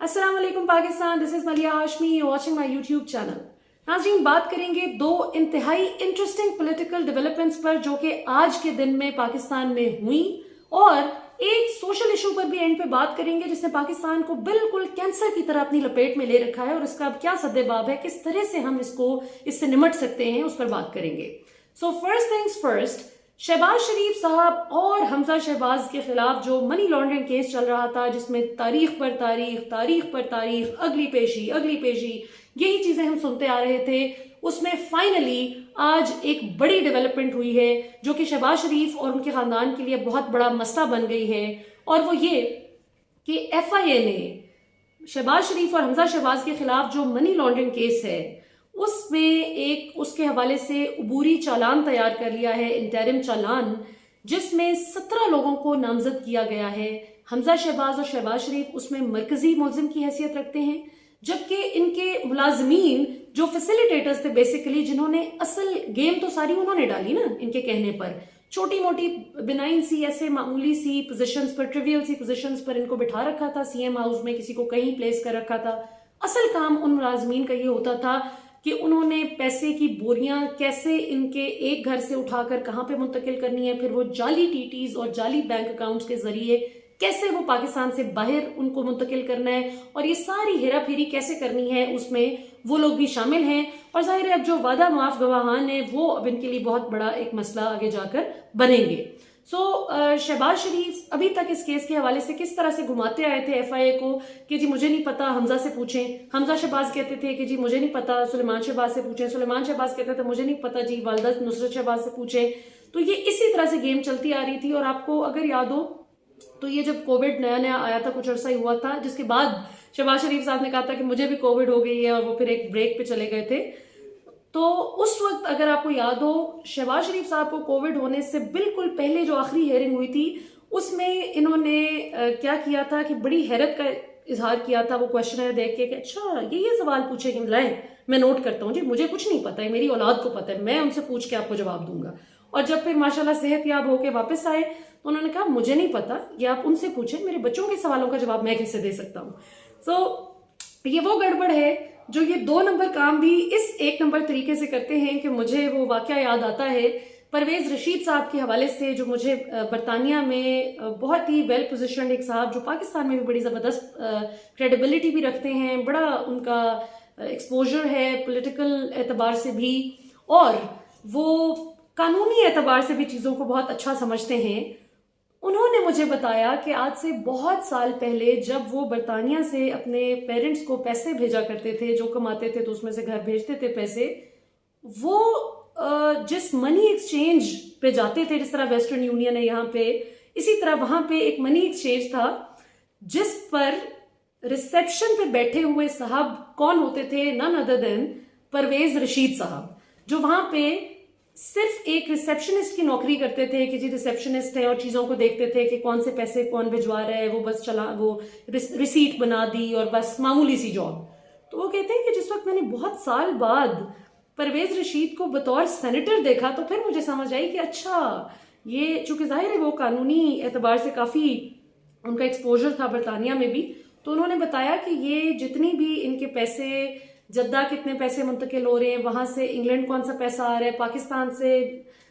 अस्सलाम वालेकुम Pakistan, this is मलिया Hashmi watching my YouTube channel. नाज़रीन, बात करेंगे दो इंतहाई इंटरेस्टिंग पॉलिटिकल डेवलपमेंट्स पर जो कि आज के दिन में पाकिस्तान में हुई, और एक सोशल इशू पर भी एंड पे बात करेंगे जिसने पाकिस्तान को बिल्कुल कैंसर की तरह अपनी लपेट में ले रखा है और इसका अब क्या सद्देबाब है, किस तरह से हम इससे निमट सकते हैं, उस पर बात करेंगे। So first things first, Shahbaz Sharif साहब और हमजा शहबाज के खिलाफ जो मनी लॉन्ड्रिंग केस चल रहा था, जिसमें तारीख पर तारीख, अगली पेशी, यही चीजें हम सुनते आ रहे थे, उसमें फाइनली आज एक बड़ी डेवलपमेंट हुई है जो कि शहबाज शरीफ और उनके खानदान के लिए बहुत बड़ा मसला बन गई है। और वो ये कि FIA ने शहबाज शरीफ और हमजा शहबाज के खिलाफ जो मनी लॉन्ड्रिंग केस है उसमें एक उसके हवाले से उबूरी चालान तैयार कर लिया है, इंटरिम चालान, जिसमें 17 लोगों को नामजद किया गया है। हमजा शहबाज और शहबाज शरीफ उसमें मरकजी मुलजिम की हैसियत रखते हैं, जबकि इनके मुलाजमीन जो फैसिलिटेटर्स थे बेसिकली, जिन्होंने असल गेम तो सारी उन्होंने डाली ना इनके कहने पर, छोटी मोटी बिनाइन सी ऐसे मामूली सी पोजीशंस पर, ट्रिवियल सी पोजीशंस पर इनको बिठा रखा था, CM हाउस में किसी को कहीं प्लेस कर रखा था। असल काम उन मुलाजमीन का ये होता था कि उन्होंने पैसे की बोरियां कैसे इनके एक घर से उठाकर कहां पे मुंतकिल करनी है, फिर वो जाली TTs और जाली बैंक अकाउंट्स के जरिए कैसे वो पाकिस्तान से बाहर उनको मुंतकिल करना है, और ये सारी हेरा फेरी कैसे करनी है, उसमें वो लोग भी शामिल हैं। और जाहिर है अब जो वादा माफ गवाहान है वो अब इनके लिए बहुत बड़ा एक मसला आगे जाकर बनेंगे। शहबाज शरीफ अभी तक इस केस के हवाले से किस तरह से घुमाते आए थे FIA को कि जी मुझे नहीं पता, हमजा से पूछें। हमजा शहबाज कहते थे कि जी मुझे नहीं पता, सुलेमान शहबाज से पूछें। सुलेमान शहबाज कहते थे मुझे नहीं पता जी, वालदा नुसरत शहबाज से पूछें। तो ये इसी तरह से गेम चलती आ रही थी। और आपको अगर याद हो तो ये जब कोविड नया आया था, कुछ अरसा ही हुआ था, जिसके बाद शहबाज शरीफ साहब ने कहा था कि मुझे भी कोविड हो गई है, और वो फिर एक ब्रेक पे चले गए थे। तो उस वक्त अगर आपको याद हो, शहबाज शरीफ साहब को कोविड होने से बिल्कुल पहले जो आखिरी हेयरिंग हुई थी उसमें इन्होंने क्या किया था कि बड़ी हैरत का इजहार किया था वो क्वेश्चनर देख के कि अच्छा ये सवाल पूछे कि लाए मैं नोट करता हूँ जी, मुझे कुछ नहीं पता है, मेरी औलाद को पता है, मैं उनसे पूछ के आपको जवाब दूंगा। और जब फिर माशाल्लाह सेहतयाब होके वापस आए तो उन्होंने कहा मुझे नहीं पता, ये आप उनसे पूछें, मेरे बच्चों के सवालों का जवाब मैं कैसे दे सकता हूँ। ये वो गड़बड़ है जो ये 2 नंबर काम भी इस 1 नंबर तरीके से करते हैं कि मुझे वो वाकया याद आता है परवेज रशीद साहब के हवाले से, जो मुझे बरतानिया में बहुत ही वेल पोजिशन्ड एक साहब जो पाकिस्तान में भी बड़ी ज़बरदस्त क्रेडिबिलिटी भी रखते हैं, बड़ा उनका एक्सपोजर है पॉलिटिकल एतबार से भी, और वो कानूनी एतबार से भी चीज़ों को बहुत अच्छा समझते हैं। उन्होंने मुझे बताया कि आज से बहुत साल पहले जब वो बरतानिया से अपने पेरेंट्स को पैसे भेजा करते थे, जो कमाते थे तो उसमें से घर भेजते थे पैसे, वो जिस मनी एक्सचेंज पे जाते थे, जिस तरह वेस्टर्न यूनियन है यहाँ पे, इसी तरह वहां पे एक मनी एक्सचेंज था जिस पर रिसेप्शन पे बैठे हुए साहब कौन होते थे, none other than Parvez Rashid साहब, जो वहां पे सिर्फ एक रिसेप्शनिस्ट की नौकरी करते थे कि जी रिसेप्शनिस्ट है, और चीजों को देखते थे कि कौन से पैसे कौन भिजवा रहा है, वो बस वो रिसीट बना दी और बस मामूली सी जॉब। तो वो कहते हैं कि जिस वक्त मैंने बहुत साल बाद परवेज रशीद को बतौर सेनेटर देखा तो फिर मुझे समझ आई कि अच्छा ये चूंकि जाहिर है वो कानूनी एतबार से काफी उनका एक्सपोजर था बरतानिया में भी, तो उन्होंने बताया कि ये जितनी भी इनके पैसे, जद्दा कितने पैसे मुंतकिल हो रहे हैं, वहां से इंग्लैंड कौन सा पैसा आ रहा है, पाकिस्तान से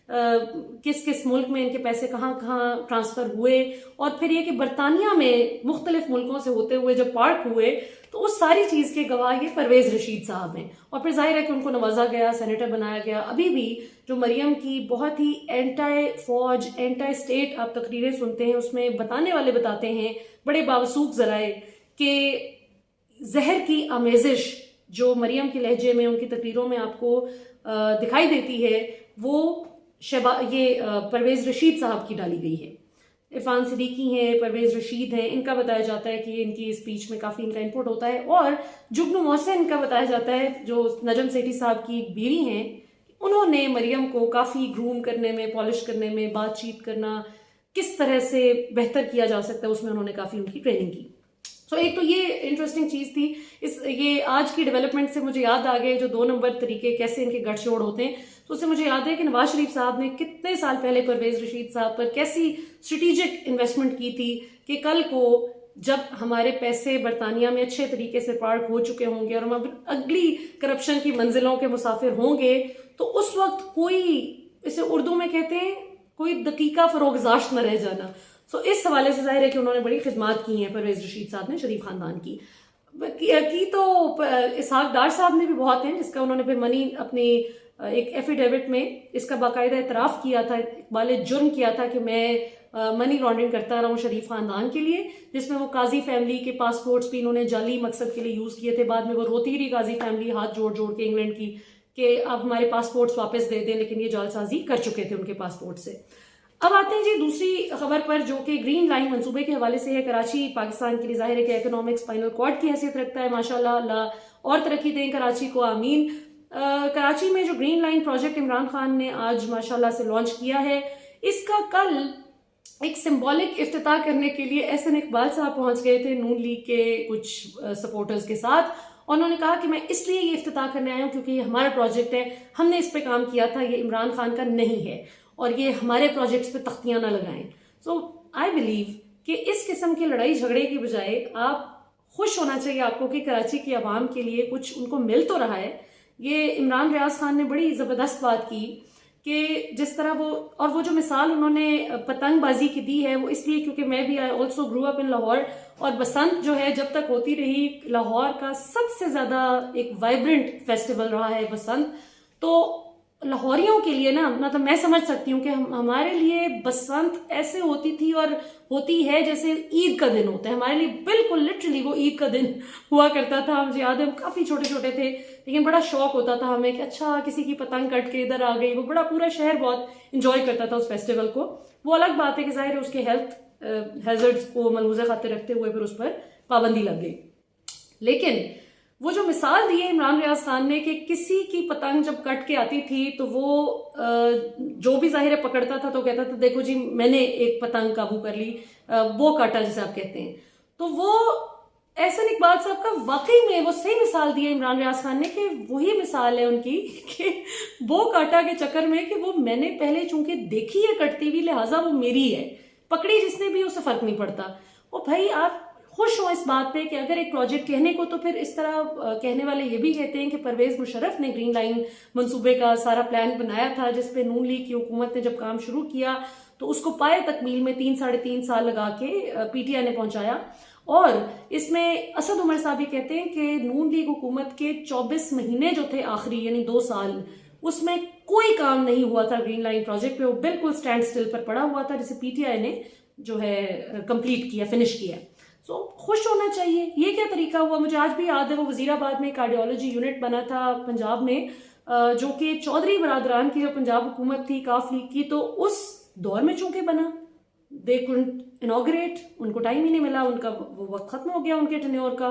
किस किस मुल्क में इनके पैसे कहाँ कहाँ ट्रांसफर हुए, और फिर ये कि बरतानिया में मुख्तलिफ मुल्कों से होते हुए जब पार्क हुए तो उस सारी चीज के गवाह ये परवेज रशीद साहब हैं। और फिर जाहिर है कि उनको नवाजा गया, सेनेटर बनाया गया। अभी भी जो मरियम की बहुत ही एंटी फौज, एंटी स्टेट आप तकरीरें सुनते हैं, उसमें बताने वाले बताते हैं बड़े बावसूख जराए कि जहर की आमेजिश जो मरियम के लहजे में उनकी तकरीरों में आपको दिखाई देती है, वो परवेज रशीद साहब की डाली गई है। इरफान सिद्दीकी हैं, परवेज रशीद हैं, इनका बताया जाता है कि इनकी स्पीच में काफ़ी इनका इनपुट होता है। और जुगनू मोहसिन का बताया जाता है, जो नजम सेठी साहब की बीवी हैं, उन्होंने मरियम को काफ़ी ग्रूम करने में, पॉलिश करने में, बातचीत करना किस तरह से बेहतर किया जा सकता है, उसमें उन्होंने काफ़ी उनकी ट्रेनिंग की। एक तो ये इंटरेस्टिंग चीज थी। ये आज की डेवलपमेंट से मुझे याद आ गए जो 2 नंबर तरीके कैसे इनके गठजोड़ होते हैं, तो उससे मुझे याद है कि नवाज शरीफ साहब ने कितने साल पहले परवेज रशीद साहब पर कैसी स्ट्रेटेजिक इन्वेस्टमेंट की थी कि कल को जब हमारे पैसे बरतानिया में अच्छे तरीके से पार्क हो चुके होंगे और हम अगली करप्शन की मंजिलों के मुसाफिर होंगे, तो उस वक्त कोई, इसे उर्दू में कहते हैं, कोई दकीका फरोगजाश्त न रह जाना। सो इस हवाले से जाहिर है कि उन्होंने बड़ी खिदमत की हैं परवेज रशीद साहब ने शरीफ खानदान की तो इसहाक डार साहब ने भी बहुत हैं, जिसका उन्होंने फिर मनी अपनी एक एफिडेविट में इसका बाकायदा इतराफ़ किया था, इकबाल जुर्म किया था कि मैं मनी लॉन्ड्रिंग करता रहा हूँ शरीफ खानदान के लिए, जिसमें वो काजी फैमिली के पासपोर्ट्स भी इन्होंने जाली मकसद के लिए यूज़ किए थे। बाद में वो रोती रही काजी फैमिली हाथ जोड़ जोड़ के इंग्लैंड की कि आप हमारे पासपोर्ट्स वापस दे दें, लेकिन ये जालसाजी कर चुके थे उनके पासपोर्ट से। अब आते हैं जी दूसरी खबर पर, जो कि ग्रीन लाइन मंसूबे के हवाले से है। कराची पाकिस्तान के लिए जाहिर है कि इकोनॉमिक स्पाइनल कॉर्ड की हैसियत रखता है, माशाल्लाह, अल्लाह और तरक्की दें कराची को, आमीन। कराची में जो green line project Imran Khan ने आज माशाल्लाह से लॉन्च किया है, इसका कल एक सिंबॉलिक इफ्तिताह करने के लिए एहसन इकबाल साहब पहुंच गए थे नून लीग के कुछ सपोर्टर्स के साथ, और उन्होंने कहा कि मैं इसलिए ये इफ्तिताह करने आया हूँ क्योंकि ये हमारा प्रोजेक्ट है, हमने इस पे काम किया था, ये इमरान खान का नहीं है और ये हमारे प्रोजेक्ट्स पे तख्तियां ना लगाएं। सो आई बिलीव कि इस किस्म के लड़ाई झगड़े की बजाय आप खुश होना चाहिए आपको कि कराची की आवाम के लिए कुछ उनको मिल तो रहा है। ये इमरान रियाज खान ने बड़ी ज़बरदस्त बात की कि जिस तरह वो जो मिसाल उन्होंने पतंगबाजी की दी है, वो इसलिए क्योंकि मैं भी I also grew up in Lahore, और बसंत जो है जब तक होती रही, लाहौर का सबसे ज़्यादा एक वाइब्रेंट फेस्टिवल रहा है बसंत। तो लाहौरियों के लिए ना, मतलब मैं समझ सकती हूँ कि हमारे लिए बसंत ऐसे होती थी और होती है जैसे ईद का दिन होता है हमारे लिए, बिल्कुल लिटरली वो ईद का दिन हुआ करता था। मुझे याद है हम काफ़ी छोटे छोटे थे, लेकिन बड़ा शौक होता था हमें कि अच्छा किसी की पतंग कट के इधर आ गई, वो बड़ा पूरा शहर बहुत इंजॉय करता था उस फेस्टिवल को। वो अलग बात है कि जाहिर है उसके हेल्थ हैजर्ड्स को मलूज़े खाते रखते हुए फिर उस पर पाबंदी लग गई, लेकिन वो जो मिसाल दी है इमरान रियाज खान ने कि किसी की पतंग जब कट के आती थी तो वो जो भी जाहिर है पकड़ता था तो कहता था देखो जी मैंने एक पतंग काबू कर ली, बो काटा जिसे आप कहते हैं। तो वो एहसन इकबाल साहब का वाकई में वो सही मिसाल दी है इमरान रियाज खान ने कि वही मिसाल है उनकी कि बो काटा के चक्कर में कि वो मैंने पहले चूंकि देखी है कटती हुई, लिहाजा वो मेरी है, पकड़ी जिसने भी उसे फर्क नहीं पड़ता। वो भाई आप खुश हो इस बात पे कि अगर एक प्रोजेक्ट कहने को, तो फिर इस तरह कहने वाले ये भी कहते हैं कि परवेज मुशर्रफ ने ग्रीन लाइन मंसूबे का सारा प्लान बनाया था, जिसपे नून लीग की हुकूमत ने जब काम शुरू किया तो उसको पाए तकमील में 3-3.5 साल लगा के पीटीआई ने पहुंचाया। और इसमें असद उमर साहब भी कहते हैं कि नून लीग हुकूमत के 24 महीने जो थे आखिरी, यानी 2 साल, उसमें कोई काम नहीं हुआ था ग्रीन लाइन प्रोजेक्ट पे, वो बिल्कुल स्टैंड स्टिल पर पड़ा हुआ था, जिसे पीटीआई ने जो है कंप्लीट किया, फिनिश किया। सो खुश होना चाहिए। ये क्या तरीका हुआ? मुझे आज भी याद है वो वजीराबाद में कार्डियोलॉजी यूनिट बना था पंजाब में, जो कि चौधरी बरादरान की जब पंजाब हुकूमत थी काफ लीग की, तो उस दौर में चूंकि बना, दे कुडंट इनॉग्रेट, उनको टाइम ही नहीं मिला, उनका वो वक्त खत्म हो गया उनके टेन्योर का।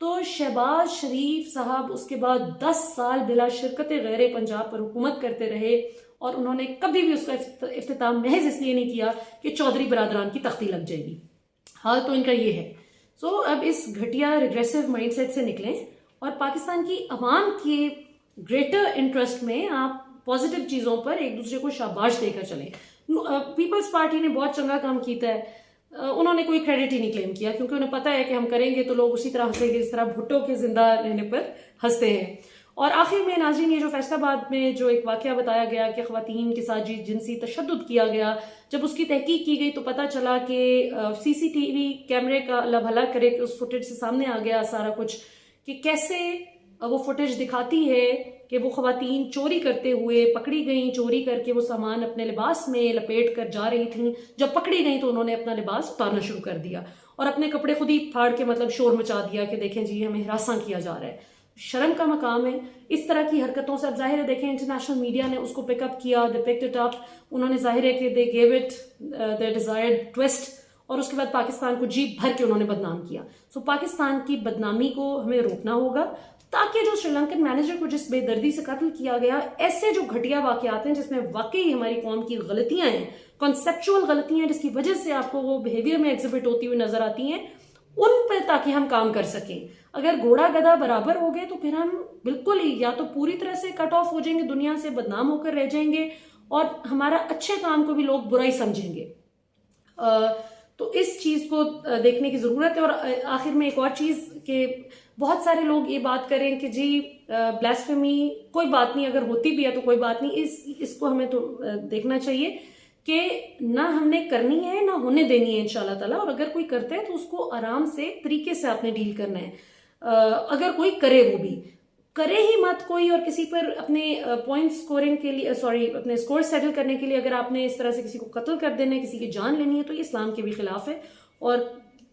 तो शहबाज शरीफ साहब उसके बाद 10 साल बिला शिरकत गैर पंजाब पर हुकूमत करते रहे, और उन्होंने कभी भी उसका इफ्तिताम महज इसलिए नहीं किया कि चौधरी बरादरान की तख्ती लग जाएगी। हाल तो इनका ये है। सो अब इस घटिया रिग्रेसिव माइंडसेट से निकलें और पाकिस्तान की अवाम के ग्रेटर इंटरेस्ट में आप पॉजिटिव चीज़ों पर एक दूसरे को शाबाश देकर चलें। पीपल्स पार्टी ने बहुत चंगा काम किया है, उन्होंने कोई क्रेडिट ही नहीं क्लेम किया, क्योंकि उन्हें पता है कि हम करेंगे तो लोग उसी तरह हंसेंगे जिस तरह भुट्टो के जिंदा रहने पर हंसते हैं। और आखिर में नाज़रीन, ये जो फैसलाबाद में जो एक वाकया बताया गया कि ख़वातीन के साथ जिनसी तशद्दुद किया गया, जब उसकी तहकीक की गई तो पता चला कि सीसीटीवी कैमरे का अल्लाह भला करे कि उस फुटेज से सामने आ गया सारा कुछ, कि कैसे वो फुटेज दिखाती है कि वो ख़वातीन चोरी करते हुए पकड़ी गई, चोरी करके वो सामान अपने लिबास में लपेट कर जा रही थी। जब पकड़ी गई तो उन्होंने अपना लिबास उतारना शुरू कर दिया और अपने कपड़े खुद ही फाड़ के मतलब शोर मचा दिया कि देखें जी हमें हिरासा किया जा रहा है। शर्म का मकाम है इस तरह की हरकतों से। अब जाहिर है देखें इंटरनेशनल मीडिया ने उसको पिकअप किया, दे पिक्ड इट अप, उन्होंने जाहिर है कि they gave it the desired twist, और उसके बाद पाकिस्तान को जी भर के उन्होंने बदनाम किया। सो पाकिस्तान की बदनामी को हमें रोकना होगा, ताकि जो श्रीलंकन मैनेजर को जिस बेदर्दी से कत्ल किया गया, ऐसे जो घटिया वाकयात हैं जिसमें वाकई हमारी कौम की गलतियां हैं, कॉन्सेप्चुअल गलतियां हैं, जिसकी वजह से आपको वो बिहेवियर में एग्जिबिट होती हुई नजर आती हैं, उन पर ताकि हम काम कर सकें। अगर घोड़ा गधा बराबर हो गए तो फिर हम बिल्कुल ही या तो पूरी तरह से कट ऑफ हो जाएंगे, दुनिया से बदनाम होकर रह जाएंगे, और हमारा अच्छे काम को भी लोग बुरा ही समझेंगे। तो इस चीज को देखने की जरूरत है। और आखिर में एक और चीज कि बहुत सारे लोग ये बात करें कि जी ब्लास्फेमी कोई बात नहीं, अगर होती भी है तो कोई बात नहीं, इसको हमें तो देखना चाहिए कि ना हमने करनी है ना होने देनी है इंशाल्लाह ताला। और अगर कोई करता है तो उसको आराम से तरीके से आपने डील करना है। अगर कोई करे वो भी करे ही मत कोई, और किसी पर अपने पॉइंट स्कोरिंग के लिए अपने स्कोर सेटल करने के लिए अगर आपने इस तरह से किसी को कत्ल कर देना है, किसी की जान लेनी है, तो ये इस्लाम के भी खिलाफ है। और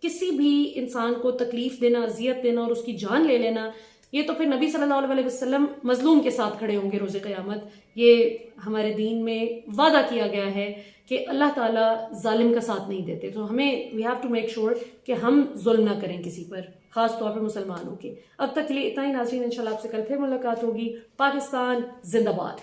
किसी भी इंसान को तकलीफ देना, अजियत देना और उसकी जान ले लेना, ये तो फिर नबी सल्लल्लाहु अलैहि वसल्लम मजलूम के साथ खड़े होंगे रोज़े क़यामत। ये हमारे दीन में वादा किया गया है कि अल्लाह ताला जालिम का साथ नहीं देते। तो हमें we have to make sure कि हम जुल्म ना करें किसी पर, खास तौर पर मुसलमानों के। अब तक के लिए इतना ही नाज़रीन, इंशाल्लाह आपसे कल फिर मुलाकात होगी। पाकिस्तान जिंदाबाद।